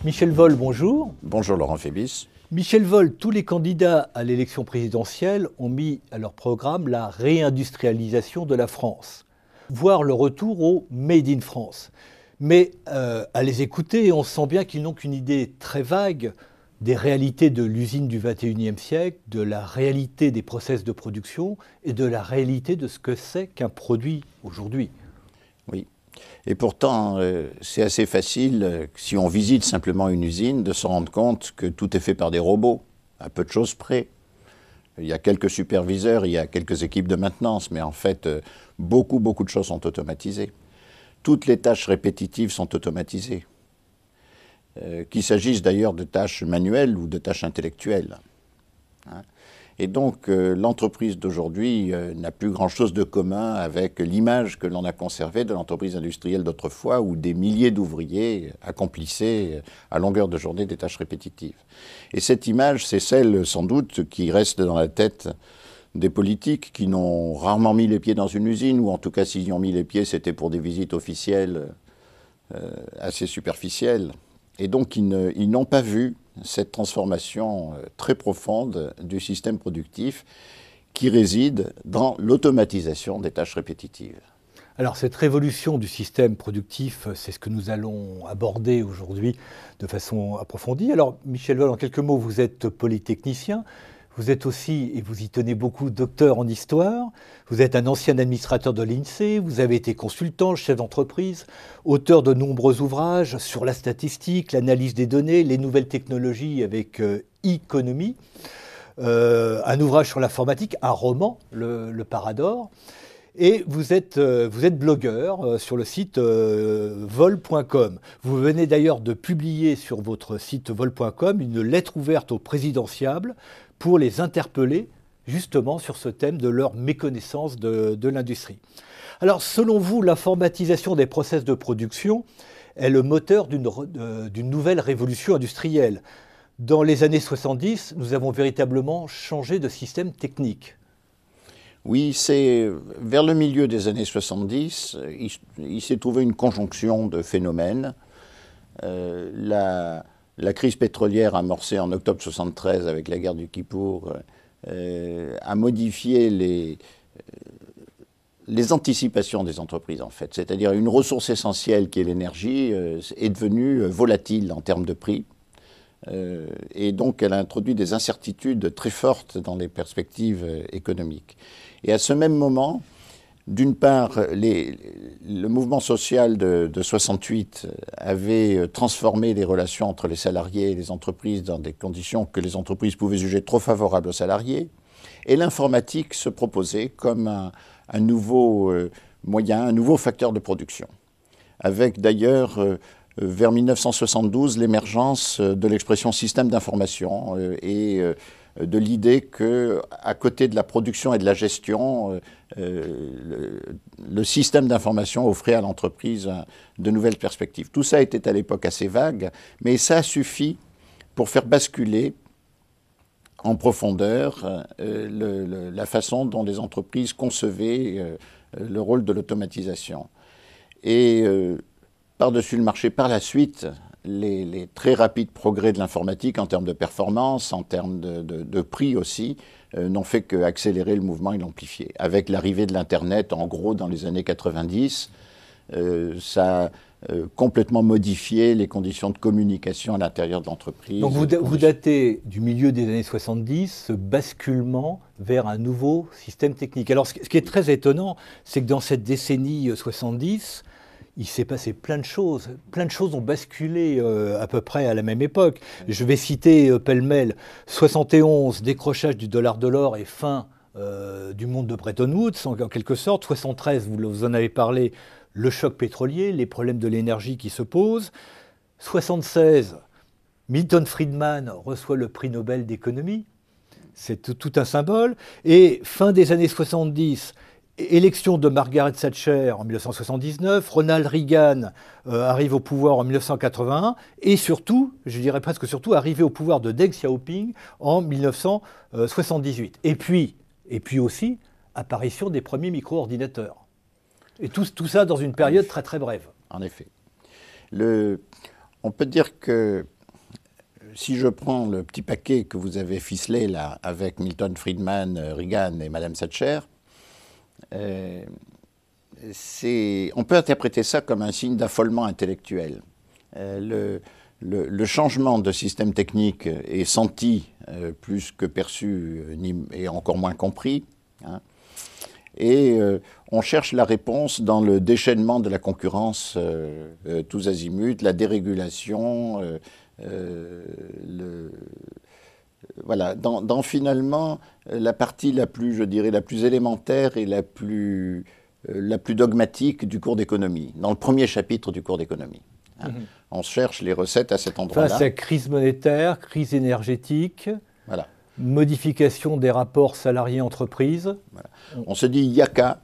Michel Vol, bonjour. Bonjour Laurent Phébis. Michel Vol, tous les candidats à l'élection présidentielle ont mis à leur programme la réindustrialisation de la France, voire le retour au Made in France. Mais à les écouter, on sent bien qu'ils n'ont qu'une idée très vague des réalités de l'usine du XXIe siècle, de la réalité des process de production et de la réalité de ce que c'est qu'un produit aujourd'hui. Oui. Et pourtant, c'est assez facile, si on visite simplement une usine, de se rendre compte que tout est fait par des robots, à peu de choses près. Il y a quelques superviseurs, il y a quelques équipes de maintenance, mais en fait, beaucoup de choses sont automatisées. Toutes les tâches répétitives sont automatisées, qu'il s'agisse d'ailleurs de tâches manuelles ou de tâches intellectuelles. Et donc, l'entreprise d'aujourd'hui n'a plus grand-chose de commun avec l'image que l'on a conservée de l'entreprise industrielle d'autrefois, où des milliers d'ouvriers accomplissaient à longueur de journée des tâches répétitives. Et cette image, c'est celle, sans doute, qui reste dans la tête des politiques qui n'ont rarement mis les pieds dans une usine, ou en tout cas, s'ils y ont mis les pieds, c'était pour des visites officielles assez superficielles. Et donc, ils n'ont pas vu cette transformation très profonde du système productif qui réside dans l'automatisation des tâches répétitives. Alors cette révolution du système productif, c'est ce que nous allons aborder aujourd'hui de façon approfondie. Alors Michel Vol, en quelques mots, vous êtes polytechnicien, vous êtes aussi, et vous y tenez beaucoup, docteur en histoire, vous êtes un ancien administrateur de l'INSEE, vous avez été consultant, chef d'entreprise, auteur de nombreux ouvrages sur la statistique, l'analyse des données, les nouvelles technologies avec e-économie, un ouvrage sur l'informatique, un roman, le Parador. Et vous êtes blogueur sur le site vol.com. Vous venez d'ailleurs de publier sur votre site vol.com une lettre ouverte aux présidentiables pour les interpeller justement sur ce thème de leur méconnaissance de l'industrie. Alors selon vous, l'informatisation des process de production est le moteur d'une nouvelle révolution industrielle. Dans les années 70, nous avons véritablement changé de système technique. Oui, c'est vers le milieu des années 70, il s'est trouvé une conjonction de phénomènes. La crise pétrolière amorcée en octobre 73 avec la guerre du Kippour a modifié les anticipations des entreprises, en fait. C'est-à-dire une ressource essentielle qui est l'énergie est devenue volatile en termes de prix. Et donc elle a introduit des incertitudes très fortes dans les perspectives économiques. Et à ce même moment, d'une part, le mouvement social de 68 avait transformé les relations entre les salariés et les entreprises dans des conditions que les entreprises pouvaient juger trop favorables aux salariés. Et l'informatique se proposait comme un nouveau moyen, un nouveau facteur de production. Avec d'ailleurs, vers 1972, l'émergence de l'expression système d'information et de l'idée qu'à côté de la production et de la gestion, le système d'information offrait à l'entreprise de nouvelles perspectives. Tout ça était à l'époque assez vague, mais ça a suffi pour faire basculer en profondeur la façon dont les entreprises concevaient le rôle de l'automatisation. Et par-dessus le marché, par la suite, les très rapides progrès de l'informatique en termes de performance, en termes de prix aussi, n'ont fait qu'accélérer le mouvement et l'amplifier. Avec l'arrivée de l'Internet, en gros, dans les années 90, ça a complètement modifié les conditions de communication à l'intérieur de l'entreprise. Donc vous datez du milieu des années 70 ce basculement vers un nouveau système technique. Alors ce qui est très étonnant, c'est que dans cette décennie 70, il s'est passé plein de choses. Plein de choses ont basculé à peu près à la même époque. Je vais citer pêle-mêle 71, décrochage du dollar de l'or et fin du monde de Bretton Woods, en quelque sorte. 73, vous en avez parlé, le choc pétrolier, les problèmes de l'énergie qui se posent. 76, Milton Friedman reçoit le prix Nobel d'économie. C'est tout un symbole. Et fin des années 70, élection de Margaret Thatcher en 1979, Ronald Reagan arrive au pouvoir en 1981, et surtout, je dirais presque surtout, arrivé au pouvoir de Deng Xiaoping en 1978. Et puis aussi, apparition des premiers micro-ordinateurs. Et tout ça dans une période très très brève. En effet. On peut dire que si je prends le petit paquet que vous avez ficelé là avec Milton Friedman, Reagan et Madame Thatcher, on peut interpréter ça comme un signe d'affolement intellectuel. Le changement de système technique est senti plus que perçu et encore moins compris. Hein. Et on cherche la réponse dans le déchaînement de la concurrence tous azimuts, la dérégulation, voilà, dans finalement la partie la plus, je dirais, la plus élémentaire et la plus dogmatique du cours d'économie, dans le premier chapitre du cours d'économie. Hein. On cherche les recettes à cet endroit-là. Face à crise monétaire, crise énergétique, voilà. Modification des rapports salariés-entreprises. Voilà. On se dit, il n'y a qu'à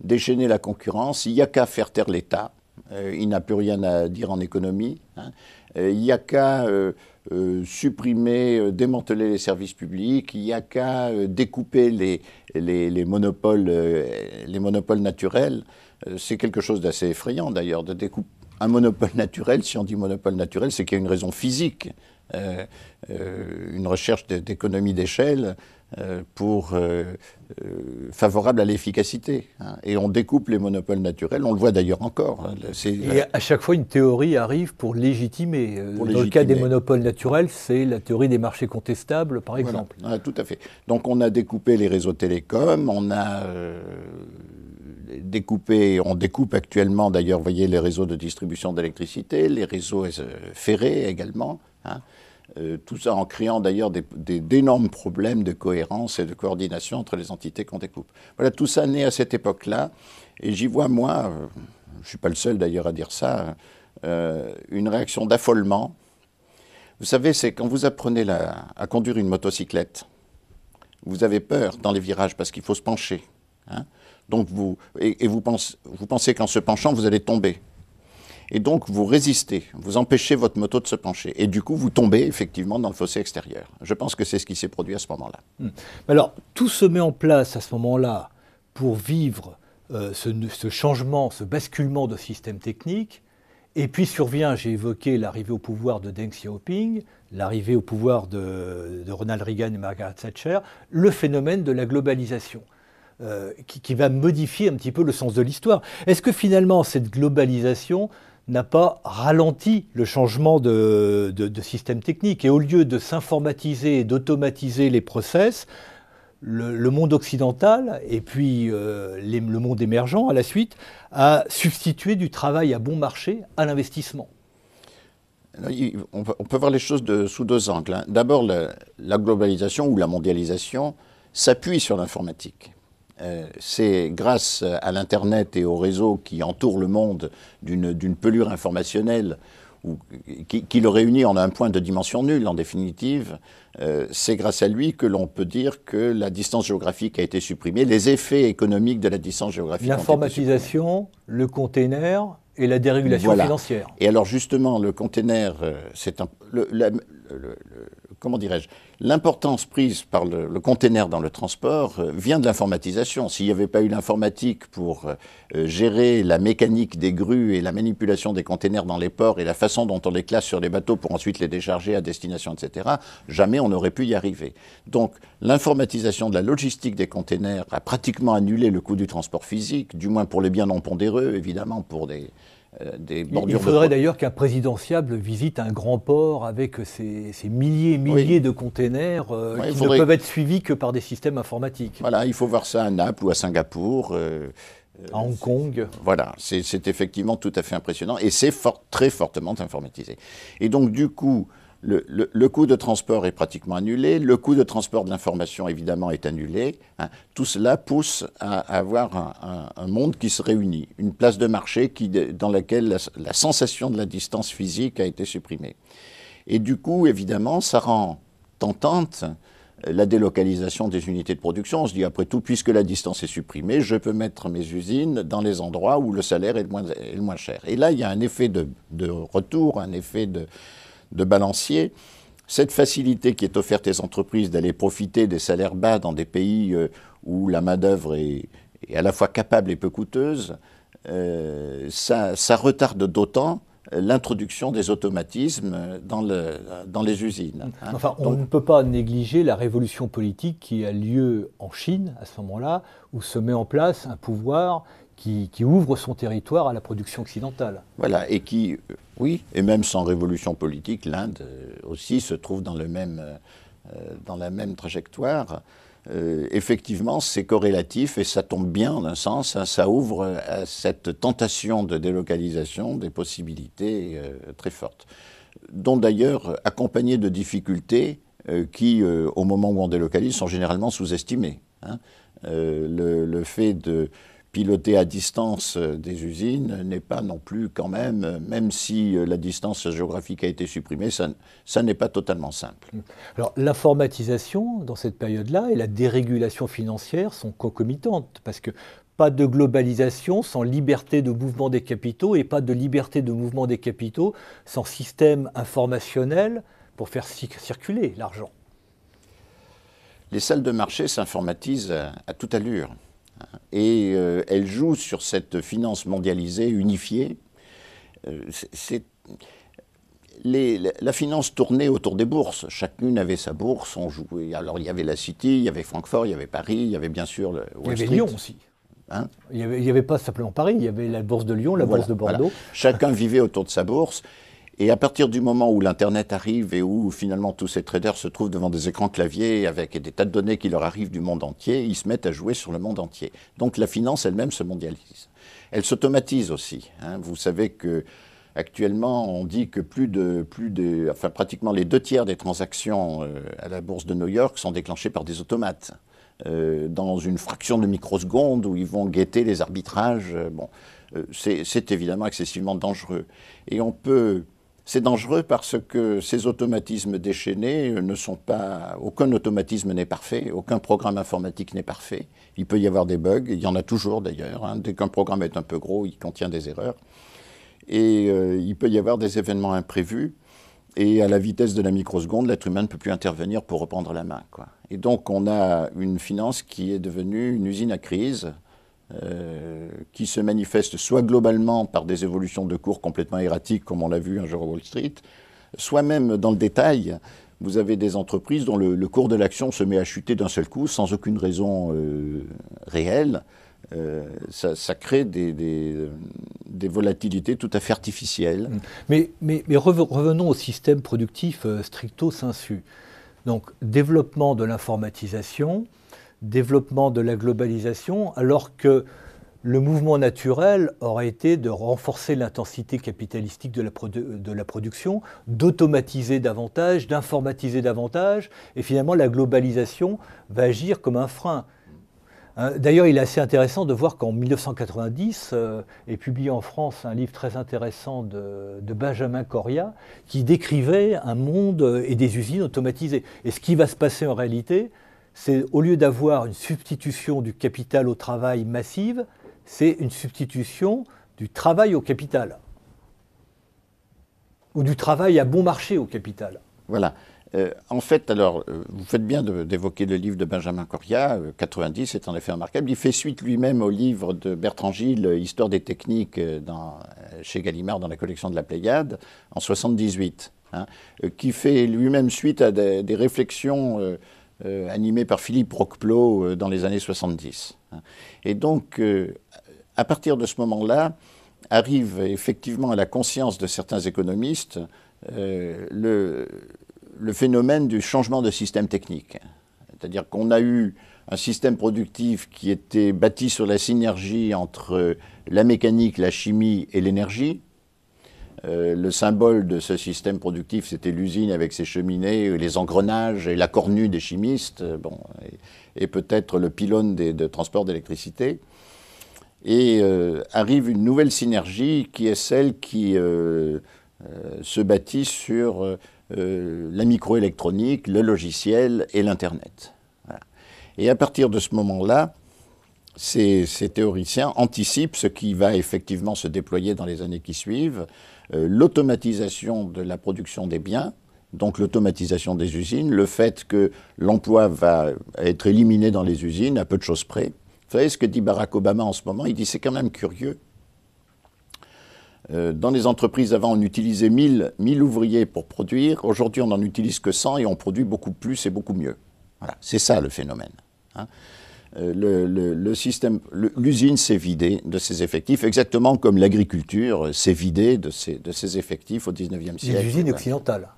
déchaîner la concurrence, il n'y a qu'à faire taire l'État. Il n'a plus rien à dire en économie. Hein. Il n'y a qu'à supprimer, démanteler les services publics. Il n'y a qu'à découper les monopoles naturels. C'est quelque chose d'assez effrayant d'ailleurs, de découper un monopole naturel. Si on dit monopole naturel, c'est qu'il y a une raison physique. Une recherche d'économie d'échelle favorable à l'efficacité. Hein. Et on découpe les monopoles naturels, on le voit d'ailleurs encore. Et à chaque fois, une théorie arrive pour légitimer. Dans le cas des monopoles naturels, c'est la théorie des marchés contestables, par exemple. Voilà. Ah, tout à fait. Donc on a découpé les réseaux télécoms, on a on découpe actuellement, d'ailleurs, vous voyez, les réseaux de distribution d'électricité, les réseaux ferrés également. Hein. Tout ça en créant d'ailleurs d'énormes problèmes de cohérence et de coordination entre les entités qu'on découpe. Voilà, tout ça naît à cette époque-là, et j'y vois, moi, je ne suis pas le seul d'ailleurs à dire ça, une réaction d'affolement. Vous savez, c'est quand vous apprenez à conduire une motocyclette, vous avez peur dans les virages parce qu'il faut se pencher. Hein. Donc vous pensez qu'en se penchant, vous allez tomber. Et donc, vous résistez, vous empêchez votre moto de se pencher. Et du coup, vous tombez effectivement dans le fossé extérieur. Je pense que c'est ce qui s'est produit à ce moment-là. Alors, tout se met en place à ce moment-là pour vivre ce changement, ce basculement de système technique. Et puis survient, j'ai évoqué l'arrivée au pouvoir de Deng Xiaoping, l'arrivée au pouvoir de Ronald Reagan et Margaret Thatcher, le phénomène de la globalisation. Qui va modifier un petit peu le sens de l'histoire. Est-ce que finalement, cette globalisation n'a pas ralenti le changement de système technique? Et au lieu de s'informatiser et d'automatiser les process, le monde occidental et puis le monde émergent à la suite a substitué du travail à bon marché à l'investissement. On peut voir les choses sous deux angles. Hein. D'abord, la globalisation ou la mondialisation s'appuie sur l'informatique. C'est grâce à l'Internet et aux réseaux qui entourent le monde d'une pelure informationnelle qui le réunit en un point de dimension nulle, en définitive. C'est grâce à lui que l'on peut dire que la distance géographique a été supprimée, les effets économiques de la distance géographique. L'informatisation, le container et la dérégulation financière. Et alors justement, le container, c'est comment dirais-je, l'importance prise par le container dans le transport vient de l'informatisation. S'il n'y avait pas eu l'informatique pour gérer la mécanique des grues et la manipulation des containers dans les ports et la façon dont on les classe sur les bateaux pour ensuite les décharger à destination, etc., jamais on n'aurait pu y arriver. Donc l'informatisation de la logistique des containers a pratiquement annulé le coût du transport physique, du moins pour les biens non pondéreux, évidemment pour des bordures. Il faudrait d'ailleurs qu'un présidentiable visite un grand port avec ces milliers et milliers de containers qui ne peuvent être suivis que par des systèmes informatiques. Voilà, il faut voir ça à Naples ou à Singapour. À Hong Kong. Voilà, c'est effectivement tout à fait impressionnant et c'est très fortement informatisé. Et donc du coup, le coût de transport est pratiquement annulé, le coût de transport de l'information évidemment est annulé. Hein. Tout cela pousse à avoir un monde qui se réunit, une place de marché dans laquelle la sensation de la distance physique a été supprimée. Et du coup, évidemment, ça rend tentante la délocalisation des unités de production. On se dit, après tout, puisque la distance est supprimée, je peux mettre mes usines dans les endroits où le salaire est le moins cher. Et là, il y a un effet de retour, un effet de balancier. Cette facilité qui est offerte aux entreprises d'aller profiter des salaires bas dans des pays où la main-d'œuvre est à la fois capable et peu coûteuse, ça retarde d'autant l'introduction des automatismes dans les usines. Hein. Enfin, on ne peut pas négliger la révolution politique qui a lieu en Chine à ce moment-là, où se met en place un pouvoir qui ouvre son territoire à la production occidentale. Voilà, et qui, oui, et même sans révolution politique, l'Inde aussi se trouve dans la même trajectoire. Effectivement, c'est corrélatif et ça tombe bien en un sens, hein, ça ouvre à cette tentation de délocalisation des possibilités très fortes, dont d'ailleurs accompagnées de difficultés qui, au moment où on délocalise, sont généralement sous-estimées. Hein. Le fait de piloter à distance des usines n'est pas non plus quand même si la distance géographique a été supprimée, ça n'est pas totalement simple. Alors l'informatisation dans cette période-là et la dérégulation financière sont concomitantes, parce que pas de globalisation sans liberté de mouvement des capitaux et pas de liberté de mouvement des capitaux sans système informationnel pour faire circuler l'argent. Les salles de marché s'informatisent à toute allure. Et elle joue sur cette finance mondialisée, unifiée. La finance tournait autour des bourses. Chacune avait sa bourse. On jouait. Alors il y avait la City, il y avait Francfort, il y avait Paris, il y avait bien sûr le Wall Street. Il y avait Lyon aussi. Hein, il n'y avait pas simplement Paris, il y avait la bourse de Lyon, la bourse de Bordeaux. Voilà. Chacun vivait autour de sa bourse. Et à partir du moment où l'Internet arrive et où finalement tous ces traders se trouvent devant des écrans claviers avec des tas de données qui leur arrivent du monde entier, ils se mettent à jouer sur le monde entier. Donc la finance elle-même se mondialise. Elle s'automatise aussi. Hein. Vous savez que actuellement on dit que pratiquement les 2/3 des transactions à la bourse de New York sont déclenchées par des automates. Dans une fraction de microseconde où ils vont guetter les arbitrages. C'est évidemment excessivement dangereux. Et c'est dangereux parce que ces automatismes déchaînés ne sont pas... Aucun automatisme n'est parfait, aucun programme informatique n'est parfait. Il peut y avoir des bugs, il y en a toujours d'ailleurs. Hein. Dès qu'un programme est un peu gros, il contient des erreurs. Et il peut y avoir des événements imprévus. Et à la vitesse de la microseconde, l'être humain ne peut plus intervenir pour reprendre la main, quoi. Et donc on a une finance qui est devenue une usine à crise, qui se manifeste soit globalement par des évolutions de cours complètement erratiques, comme on l'a vu un jour à Wall Street, soit même dans le détail. Vous avez des entreprises dont le cours de l'action se met à chuter d'un seul coup, sans aucune raison réelle. Ça crée des volatilités tout à fait artificielles. Mais revenons au système productif stricto sensu. Donc, développement de l'informatisation, développement de la globalisation, alors que le mouvement naturel aurait été de renforcer l'intensité capitalistique de la production, d'automatiser davantage, d'informatiser davantage, et finalement la globalisation va agir comme un frein. D'ailleurs, il est assez intéressant de voir qu'en 1990 est publié en France un livre très intéressant de Benjamin Corria qui décrivait un monde et des usines automatisées. Et ce qui va se passer en réalité, c'est au lieu d'avoir une substitution du capital au travail massive, c'est une substitution du travail au capital. Ou du travail à bon marché au capital. Voilà. En fait, alors, vous faites bien d'évoquer le livre de Benjamin Corria, 90, c'est en effet remarquable. Il fait suite lui-même au livre de Bertrand Gilles, Histoire des techniques, chez Gallimard, dans la collection de la Pléiade, en 78, hein, qui fait lui-même suite à des réflexions animées par Philippe Roqueplot dans les années 70. Hein. Et donc, à partir de ce moment-là, arrive effectivement à la conscience de certains économistes le phénomène du changement de système technique. C'est-à-dire qu'on a eu un système productif qui était bâti sur la synergie entre la mécanique, la chimie et l'énergie. Le symbole de ce système productif, c'était l'usine avec ses cheminées, les engrenages et la cornue des chimistes, et peut-être le pylône de transport d'électricité. Et arrive une nouvelle synergie qui est celle qui se bâtit sur la microélectronique, le logiciel et l'Internet. Voilà. Et à partir de ce moment-là, ces théoriciens anticipent ce qui va effectivement se déployer dans les années qui suivent, l'automatisation de la production des biens, donc l'automatisation des usines, le fait que l'emploi va être éliminé dans les usines à peu de choses près. Vous savez ce que dit Barack Obama en ce moment? Il dit c'est quand même curieux. Dans les entreprises, avant, on utilisait 1000 ouvriers pour produire. Aujourd'hui, on n'en utilise que 100 et on produit beaucoup plus et beaucoup mieux. Voilà, c'est ça le phénomène. Hein. L'usine s'est vidée de ses effectifs, exactement comme l'agriculture s'est vidée de ses effectifs au XIXe siècle. L'usine occidentale.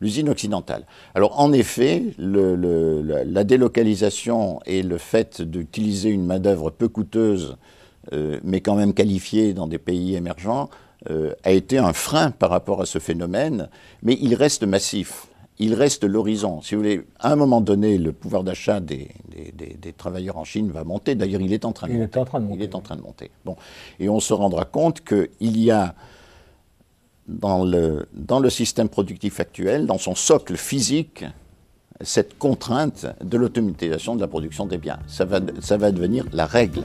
L'usine occidentale. Alors, en effet, la délocalisation et le fait d'utiliser une main-d'œuvre peu coûteuse, mais quand même qualifiée dans des pays émergents, a été un frein par rapport à ce phénomène, mais il reste massif. Il reste l'horizon. Si vous voulez, à un moment donné, le pouvoir d'achat des travailleurs en Chine va monter. D'ailleurs, il est en train de monter. Il est en train de monter. Bon. Et on se rendra compte qu'il y a dans le système productif actuel, dans son socle physique, cette contrainte de l'automatisation de la production des biens. Ça va devenir la règle.